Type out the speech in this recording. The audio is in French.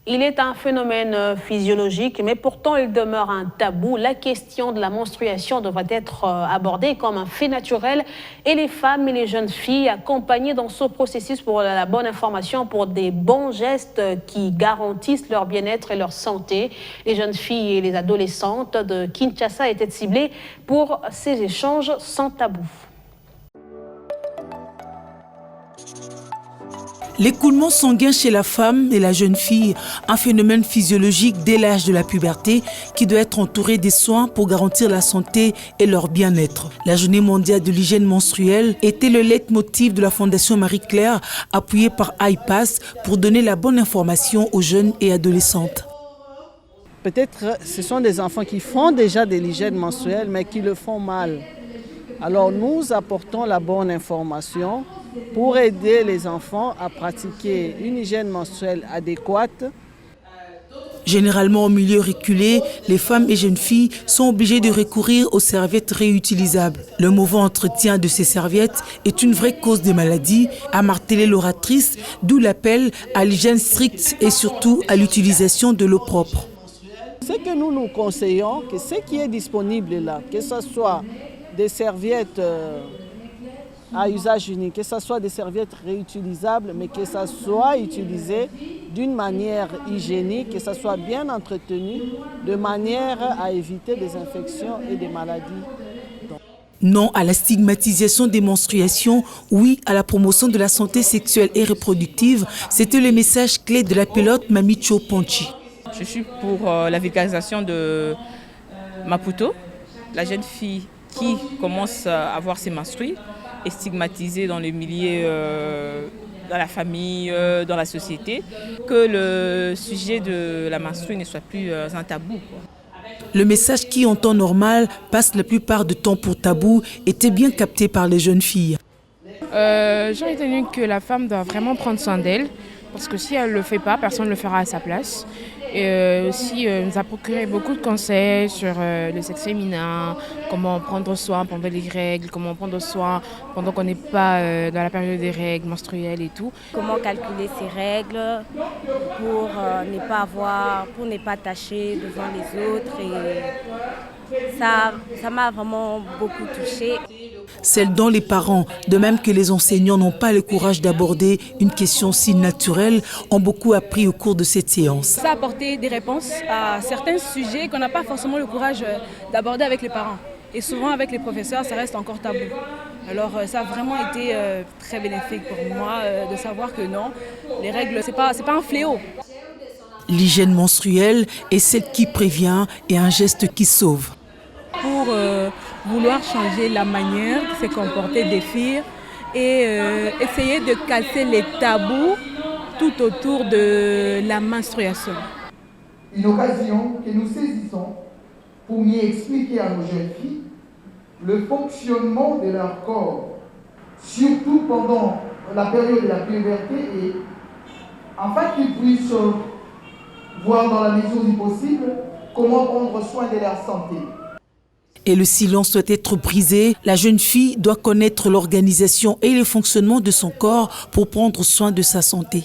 Il est un phénomène physiologique, mais pourtant il demeure un tabou. La question de la menstruation devrait être abordée comme un fait naturel et les femmes et les jeunes filles accompagnées dans ce processus pour la bonne information, pour des bons gestes qui garantissent leur bien-être et leur santé. Les jeunes filles et les adolescentes de Kinshasa étaient ciblées pour ces échanges sans tabou. L'écoulement sanguin chez la femme et la jeune fille, un phénomène physiologique dès l'âge de la puberté qui doit être entouré des soins pour garantir la santé et leur bien-être. La Journée mondiale de l'hygiène menstruelle était le leitmotiv de la Fondation Marie-Claire, appuyée par iPass pour donner la bonne information aux jeunes et adolescentes. Peut-être ce sont des enfants qui font déjà de l'hygiène menstruelle mais qui le font mal. Alors nous apportons la bonne information pour aider les enfants à pratiquer une hygiène menstruelle adéquate. Généralement en milieu reculé, les femmes et jeunes filles sont obligées de recourir aux serviettes réutilisables. Le mauvais entretien de ces serviettes est une vraie cause de maladies, a martelé l'oratrice, d'où l'appel à l'hygiène stricte et surtout à l'utilisation de l'eau propre. Ce que nous conseillons, que ce qui est disponible là, que ce soit des serviettes à usage unique, que ce soit des serviettes réutilisables, mais que ça soit utilisé d'une manière hygiénique, que ça soit bien entretenu, de manière à éviter des infections et des maladies. Non à la stigmatisation des menstruations, oui à la promotion de la santé sexuelle et reproductive, c'était le message clé de la pilote Mamicho Ponchi. Je suis pour la vulgarisation de Maputo, la jeune fille qui commence à avoir ses menstrues est stigmatisée dans le milieu, dans la famille, dans la société, que le sujet de la menstrue ne soit plus un tabou, quoi. Le message qui, en temps normal, passe la plupart du temps pour tabou, était bien capté par les jeunes filles. J'ai retenu que la femme doit vraiment prendre soin d'elle, parce que si elle ne le fait pas, personne ne le fera à sa place. Et aussi, nous a procuré beaucoup de conseils sur le sexe féminin, comment prendre soin pendant les règles, comment prendre soin pendant qu'on n'est pas dans la période des règles menstruelles et tout. Comment calculer ses règles pour ne pas tâcher devant les autres. Et ça m'a vraiment beaucoup touchée. Celles dont les parents, de même que les enseignants, n'ont pas le courage d'aborder une question si naturelle, ont beaucoup appris au cours de cette séance. Ça a apporté des réponses à certains sujets qu'on n'a pas forcément le courage d'aborder avec les parents. Et souvent avec les professeurs, ça reste encore tabou. Alors ça a vraiment été très bénéfique pour moi de savoir que non, les règles, c'est pas un fléau. L'hygiène menstruelle est celle qui prévient et un geste qui sauve. Pour vouloir changer la manière de se comporter des filles et essayer de casser les tabous tout autour de la menstruation. Une occasion que nous saisissons pour mieux expliquer à nos jeunes filles le fonctionnement de leur corps, surtout pendant la période de la puberté, et afin qu'ils puissent voir dans la mesure du possible comment prendre soin de leur santé. Et le silence doit être brisé. La jeune fille doit connaître l'organisation et le fonctionnement de son corps pour prendre soin de sa santé.